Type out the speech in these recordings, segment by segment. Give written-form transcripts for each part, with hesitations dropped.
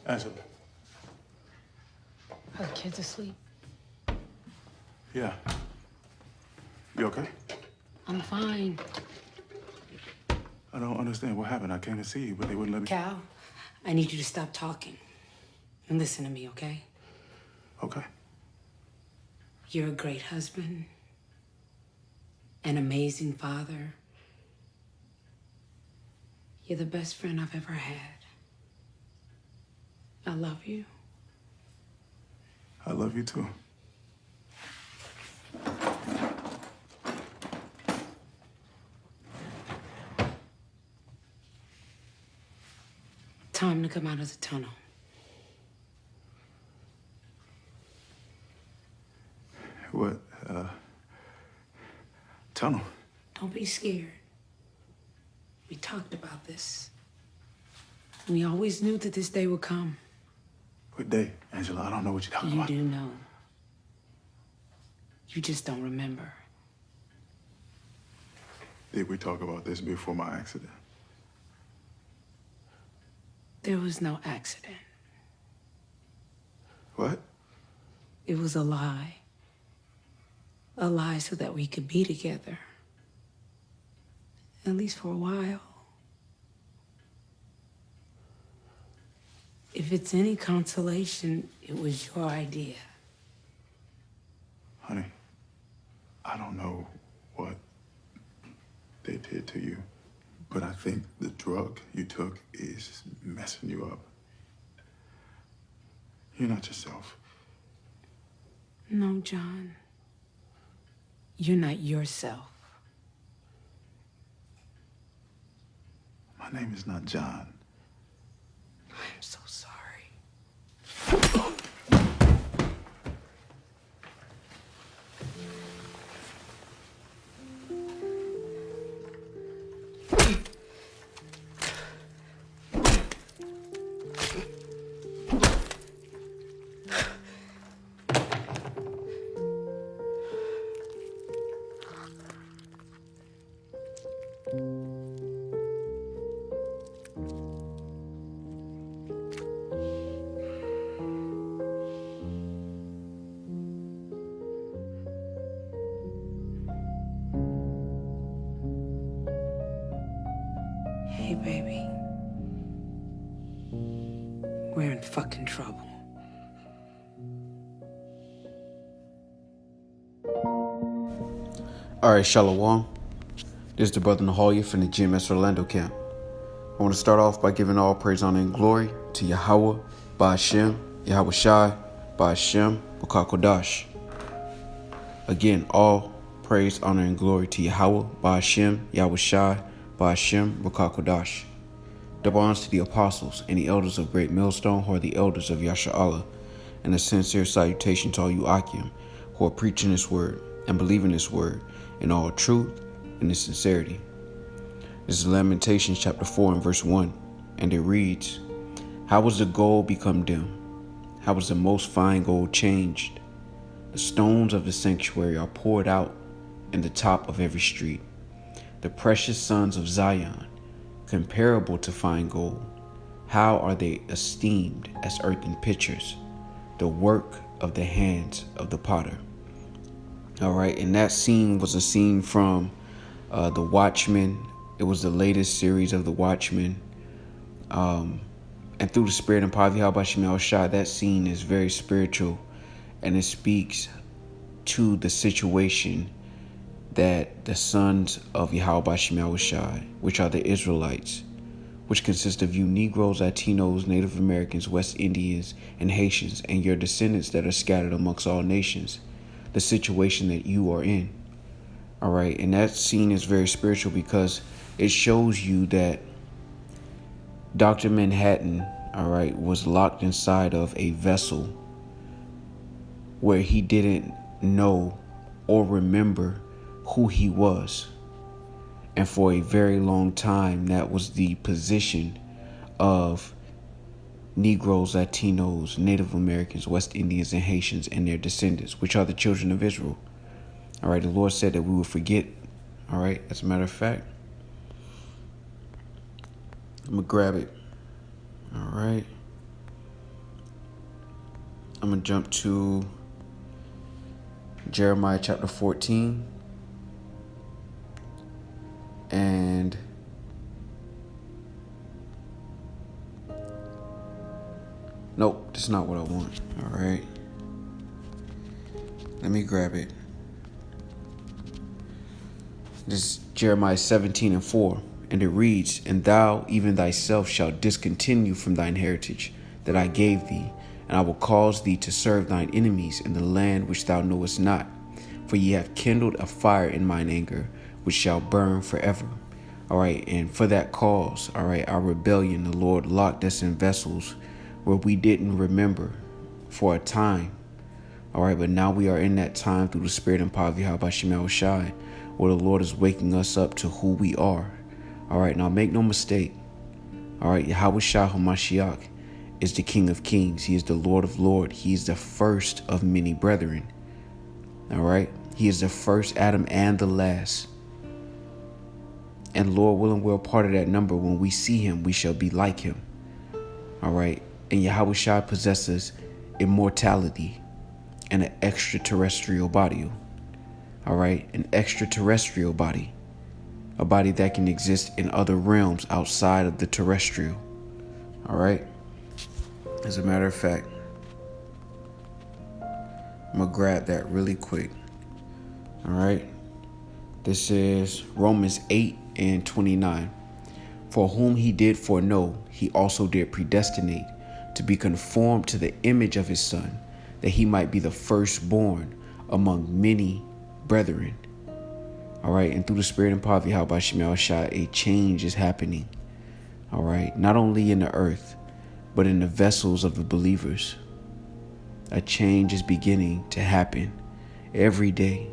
Angela. Are the kids asleep? Yeah. You okay? I'm fine. I don't understand what happened. I came to see you, but they wouldn't let me. Cal, I need you to stop talking and listen to me, okay? Okay. You're a great husband, an amazing father. You're the best friend I've ever had. I love you. I love you too. Time to come out of the tunnel. What, tunnel? Don't be scared. We talked about this. We always knew that this day would come. What day, Angela? I don't know what you're talking about. You do know. You just don't remember. Did we talk about this before my accident? There was no accident. What? It was a lie. A lie so that we could be together. At least for a while. If it's any consolation, it was your idea. Honey, I don't know what they did to you, but I think the drug you took is messing you up. You're not yourself. No, John. You're not yourself. My name is not John. I'm so sorry. Hey, baby. We're in fucking trouble. Alright, Shalom. This is the brother Nahalia from the GMS Orlando camp. I want to start off by giving all praise, honor, and glory to Yahweh, Ba'Hashem, Yahweh Shai, Ba'Hashem, B'Kakodash. Again, all praise, honor, and glory to Yahweh, Ba'Hashem, Yahweh Shai, Ba'Hashem, B'Kakodash. Double honors to the apostles and the elders of Great Millstone, who are the elders of Yasha'Allah, and a sincere salutation to all you Akim, who are preaching this word and believing this word in all truth and in sincerity. This is Lamentations chapter 4 and verse 1, and it reads, How was the gold become dim? How was the most fine gold changed? The stones of the sanctuary are poured out in the top of every street. The precious sons of Zion, comparable to fine gold, how are they esteemed as earthen pitchers, the work of the hands of the potter. All right, and that scene was a scene from The Watchmen. It was the latest series of The Watchmen. And through the spirit and power of Yahweh Shemel Shai, that scene is very spiritual, and it speaks to the situation that the sons of Yahweh Shemel Shai, which are the Israelites, which consist of you Negroes, Latinos, Native Americans, West Indians, and Haitians, and your descendants that are scattered amongst all nations, the situation that you are in. All right, and that scene is very spiritual because it shows you that Dr. Manhattan, all right, was locked inside of a vessel where he didn't know or remember who he was. And for a very long time, that was the position of Negroes, Latinos, Native Americans, West Indians, and Haitians and their descendants, which are the children of Israel. All right, the Lord said that we would forget. All right, as a matter of fact, I'm going to grab it. All right. I'm going to jump to Jeremiah chapter 14. And nope, that's not what I want. All right. Let me grab it. This is Jeremiah 17:4. And it reads, And thou, even thyself, shalt discontinue from thine heritage that I gave thee, and I will cause thee to serve thine enemies in the land which thou knowest not. For ye have kindled a fire in mine anger, which shall burn forever. All right, and for that cause, all right, our rebellion, the Lord locked us in vessels where we didn't remember for a time. All right, but now we are in that time through the Spirit and power of Yahweh Shemel Shai, where the Lord is waking us up to who we are. All right, now make no mistake. All right, Yahweh Shai HaMashiach is the King of Kings. He is the Lord of Lords. He is the first of many brethren. All right, he is the first Adam and the last. And Lord willing, we're a part of that number. When we see him, we shall be like him. All right. And Yahweh Shai possesses immortality and an extraterrestrial body. All right. An extraterrestrial body. A body that can exist in other realms outside of the terrestrial. All right. As a matter of fact, I'm going to grab that really quick. All right. This is Romans 8:29. For whom he did foreknow, he also did predestinate to be conformed to the image of his Son, that he might be the firstborn among many brethren. All right. And through the Spirit and power of Yahweh Shemel Shai, a change is happening. All right. Not only in the earth, but in the vessels of the believers. A change is beginning to happen every day.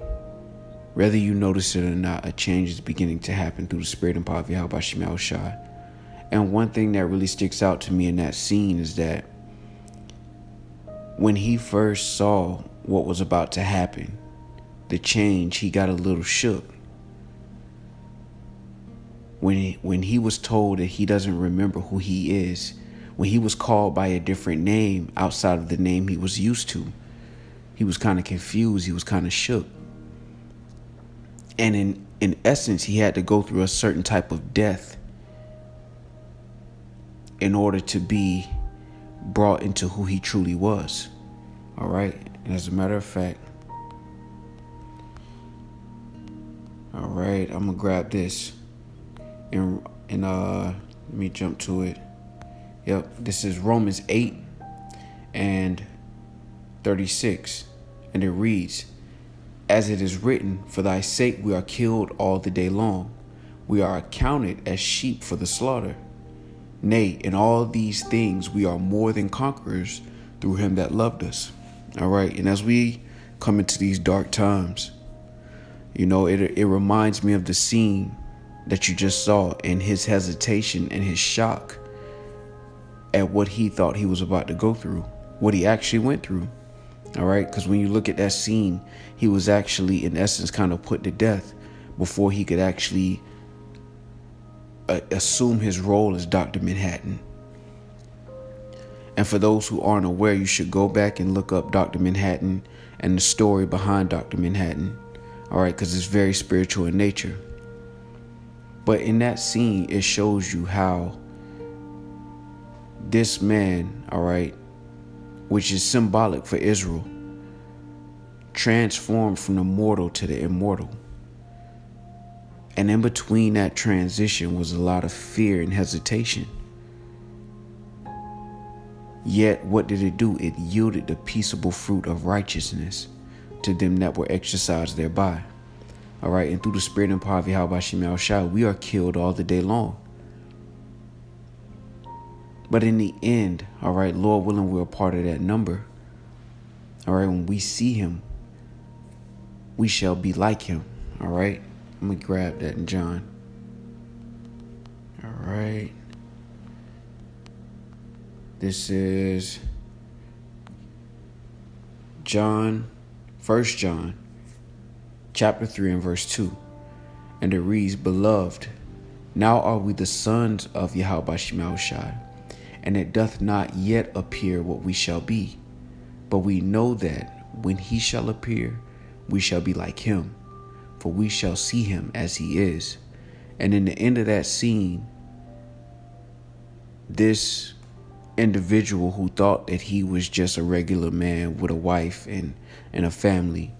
Whether you notice it or not, a change is beginning to happen through the Spirit and power of Yahweh Shemel Shai. And one thing that really sticks out to me in that scene is that when he first saw what was about to happen, the change, he got a little shook. When he was told that he doesn't remember who he is, when he was called by a different name outside of the name he was used to, he was kind of confused. He was kind of shook. And in essence, he had to go through a certain type of death in order to be brought into who he truly was. All right. And as a matter of fact, all right, I'm going to grab this and let me jump to it. Yep. This is Romans 8:36. And it reads, As it is written, For thy sake we are killed all the day long. We are accounted as sheep for the slaughter. Nay, in all these things we are more than conquerors through him that loved us. All right. And as we come into these dark times, you know, it reminds me of the scene that you just saw and his hesitation and his shock at what he thought he was about to go through, what he actually went through. All right. Because when you look at that scene, he was actually, in essence, kind of put to death before he could actually assume his role as Dr. Manhattan. And for those who aren't aware, you should go back and look up Dr. Manhattan and the story behind Dr. Manhattan. All right. Because it's very spiritual in nature. But in that scene, it shows you how this man, all right, which is symbolic for Israel, transformed from the mortal to the immortal. And in between that transition was a lot of fear and hesitation. Yet, what did it do? It yielded the peaceable fruit of righteousness to them that were exercised thereby. All right, and through the Spirit and power of Yahweh Shemel Shai, we are killed all the day long. But in the end, all right, Lord willing, we're a part of that number. All right, when we see him, we shall be like him. All right, I'm going to grab that in John. All right. This is John, 1 John, chapter 3 and verse 2. And it reads, Beloved, now are we the sons of Yahweh Shemel Shai, and it doth not yet appear what we shall be. But we know that when he shall appear, we shall be like him, for we shall see him as he is. And in the end of that scene, this individual who thought that he was just a regular man with a wife and a family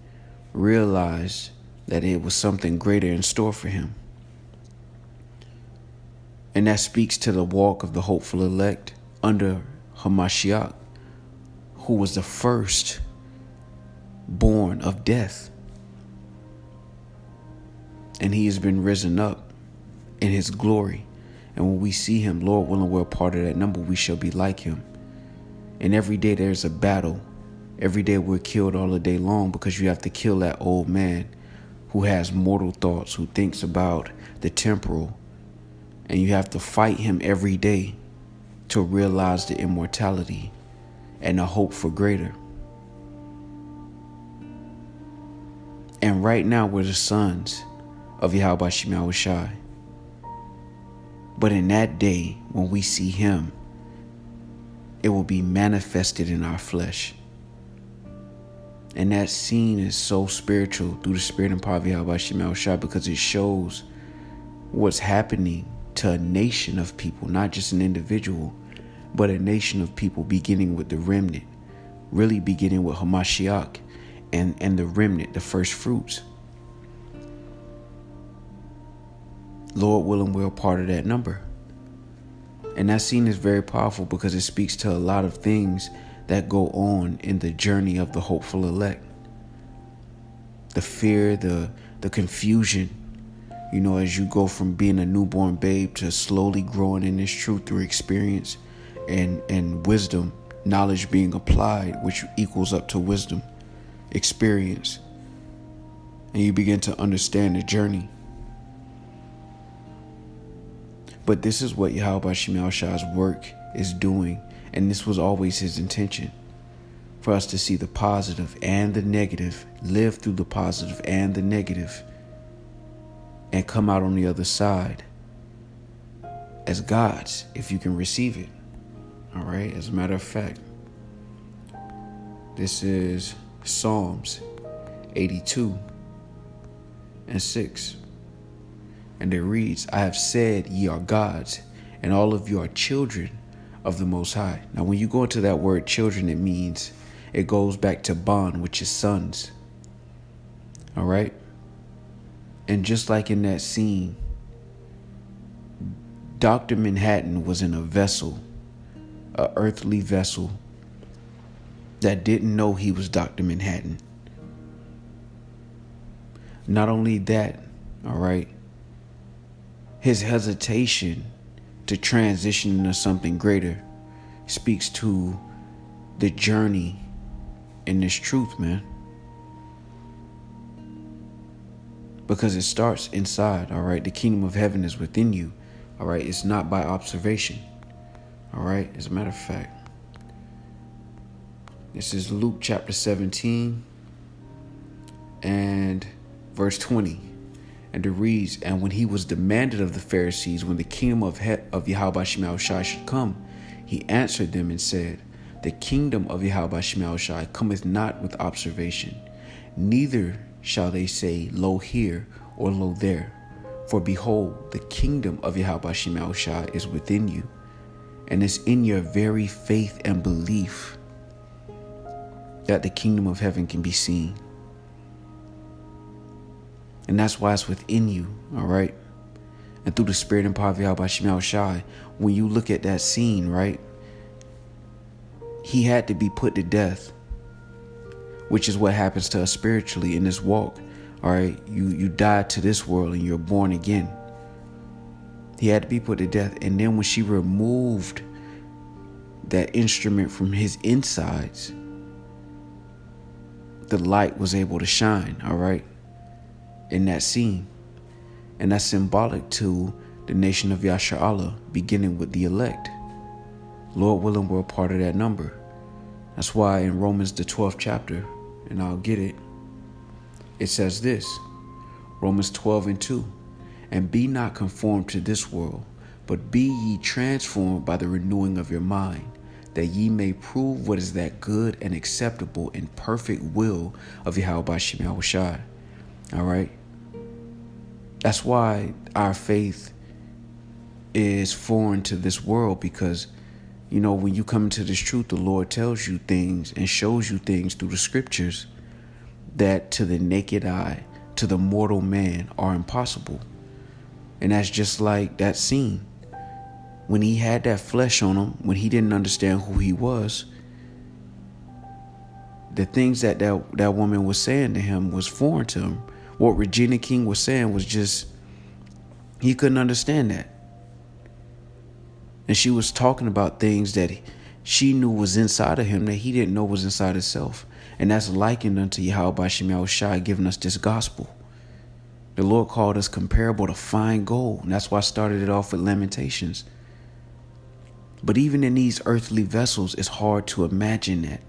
realized that it was something greater in store for him. And that speaks to the walk of the hopeful elect under Hamashiach, who was the first born of death. And he has been risen up in his glory. And when we see him, Lord willing, we're a part of that number, we shall be like him. And every day there's a battle. Every day we're killed all the day long, because you have to kill that old man who has mortal thoughts, who thinks about the temporal. And you have to fight him every day to realize the immortality and the hope for greater. And right now we're the sons of Yahweh Shema Shai. But in that day, when we see him, it will be manifested in our flesh. And that scene is so spiritual through the spirit and power of Yahweh Shema Shai, because it shows what's happening to a nation of people, not just an individual, but a nation of people, beginning with the remnant, really beginning with Hamashiach and the remnant, the first fruits. Lord willing, we're a part of that number. And that scene is very powerful because it speaks to a lot of things that go on in the journey of the hopeful elect. The fear, the confusion, as you go from being a newborn babe to slowly growing in this truth through experience and wisdom, knowledge being applied, which equals up to wisdom, experience. And you begin to understand the journey. But this is what Yahweh Shema Shai's work is doing. And this was always his intention, for us to see the positive and the negative, live through the positive and the negative, and come out on the other side as gods, if you can receive it. All right. As a matter of fact, this is Psalms 82:6. And it reads, I have said, ye are gods, and all of you are children of the Most High. Now, when you go into that word children, it goes back to bond, which is sons. All right. And just like in that scene, Dr. Manhattan was in a vessel, an earthly vessel, that didn't know he was Dr. Manhattan. Not only that, all right, his hesitation to transition into something greater speaks to the journey in this truth, man. Because it starts inside, all right? The kingdom of heaven is within you, all right? It's not by observation, all right? As a matter of fact, this is Luke chapter 17 and verse 20. And it reads, and when he was demanded of the Pharisees when the kingdom of Yahweh Shema Shai should come, he answered them and said, the kingdom of Yahweh Shema Shai cometh not with observation, neither shall they say, lo here or lo there. For behold, the kingdom of Yahweh Shema Shai is within you, and it's in your very faith and belief that the kingdom of heaven can be seen. And that's why it's within you, all right? And through the spirit and power of Yahweh Shema Shai, when you look at that scene, right? He had to be put to death, which is what happens to us spiritually in this walk, all right? You die to this world and you're born again. He had to be put to death. And then when she removed that instrument from his insides, the light was able to shine, all right? In that scene. And that's symbolic to the nation of Yasharallah, beginning with the elect. Lord willing, we're a part of that number. That's why in Romans the 12th chapter, and I'll get it, it says this, Romans 12:2, and be not conformed to this world, but be ye transformed by the renewing of your mind, that ye may prove what is that good and acceptable and perfect will of Yahweh Bashim Yahushai. All right. That's why our faith is foreign to this world, because, you know, when you come into this truth, the Lord tells you things and shows you things through the scriptures that to the naked eye, to the mortal man, are impossible. And that's just like that scene. When he had that flesh on him, when he didn't understand who he was, the things that woman was saying to him was foreign to him. What Regina King was saying was just, he couldn't understand that. And she was talking about things that she knew was inside of him that he didn't know was inside himself. And that's likened unto Yahweh Bashim Yahushai giving us this gospel. The Lord called us comparable to fine gold. And that's why I started it off with Lamentations. But even in these earthly vessels, it's hard to imagine that.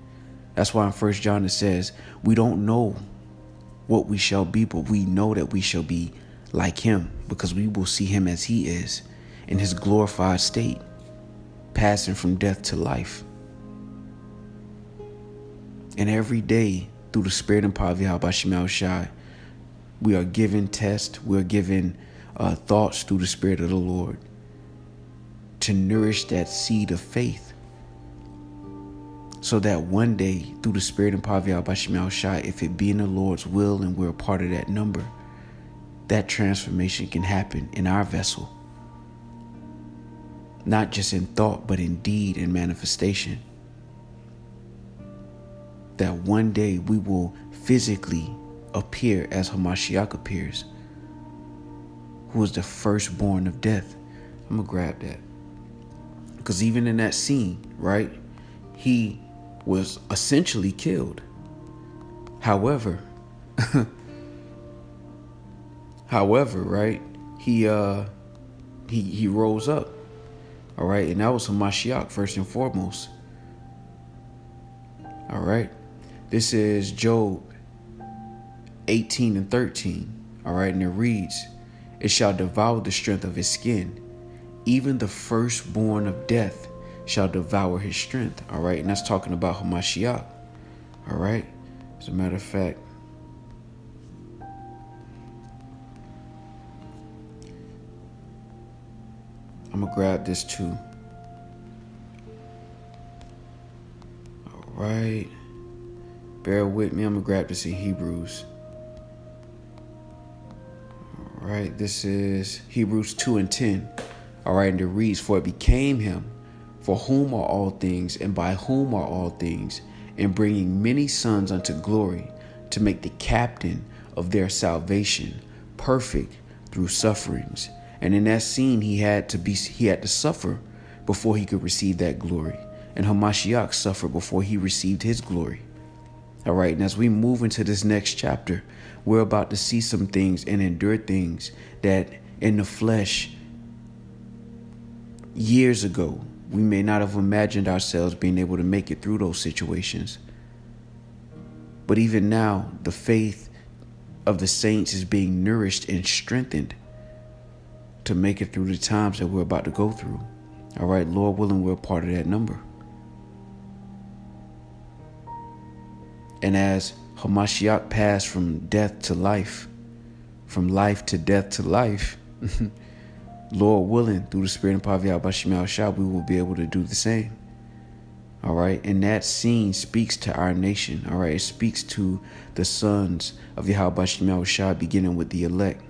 That's why in 1 John it says, we don't know what we shall be, but we know that we shall be like him, because we will see him as he is in his glorified state, passing from death to life. And every day, through the spirit and power of Yahweh Bashim Yahushai, we are given tests, we're given thoughts through the spirit of the Lord to nourish that seed of faith, so that one day, through the spirit and power of Yahweh Bashim Yahushai, if it be in the Lord's will and we're a part of that number, that transformation can happen in our vessel. Not just in thought, but in deed and manifestation. That one day we will physically appear as Hamashiach appears, who is the firstborn of death. I'm going to grab that. Because even in that scene, right, he was essentially killed. However, right, he rose up. All right, and that was Hamashiach first and foremost. All right, this is Job 18 and 13. All right, and it reads, it shall devour the strength of his skin. Even the firstborn of death shall devour his strength. All right, and that's talking about Hamashiach. All right, as a matter of fact, I'm going to grab this too. All right. Bear with me. I'm going to grab this in Hebrews. All right. This is Hebrews 2 and 10. All right. And it reads, for it became him, for whom are all things, and by whom are all things, in bringing many sons unto glory, to make the captain of their salvation perfect through sufferings. And in that scene, he had to suffer before he could receive that glory. And Hamashiach suffered before he received his glory. All right. And as we move into this next chapter, we're about to see some things and endure things that in the flesh, years ago, we may not have imagined ourselves being able to make it through those situations. But even now, the faith of the saints is being nourished and strengthened to make it through the times that we're about to go through. All right, Lord willing, we're a part of that number. And as Hamashiach passed from death to life, from life to death to life, Lord willing, through the spirit and power of Yahweh Bashim Yahushai, we will be able to do the same. All right, and that scene speaks to our nation. All right, it speaks to the sons of Yahweh Bashim Yahushai, beginning with the elect,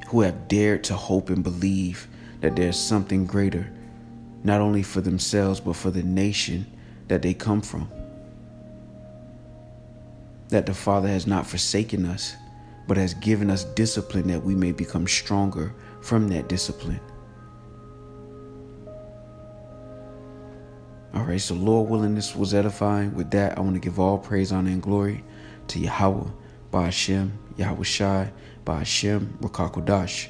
who have dared to hope and believe that there's something greater, not only for themselves, but for the nation that they come from. That the Father has not forsaken us, but has given us discipline that we may become stronger from that discipline. All right, so Lord willing, this was edifying. With that, I want to give all praise, honor, and glory to Yahweh, Ba'ashem, Yahweh Shai, Ba'ashem, Rakakodash.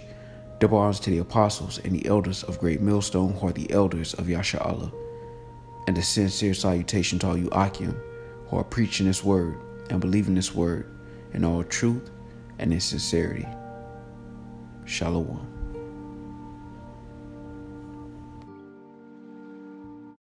Double honors to the apostles and the elders of Great Millstone, who are the elders of Yasha Allah. And a sincere salutation to all you Akim, who are preaching this word and believing this word in all truth and in sincerity. Shalom.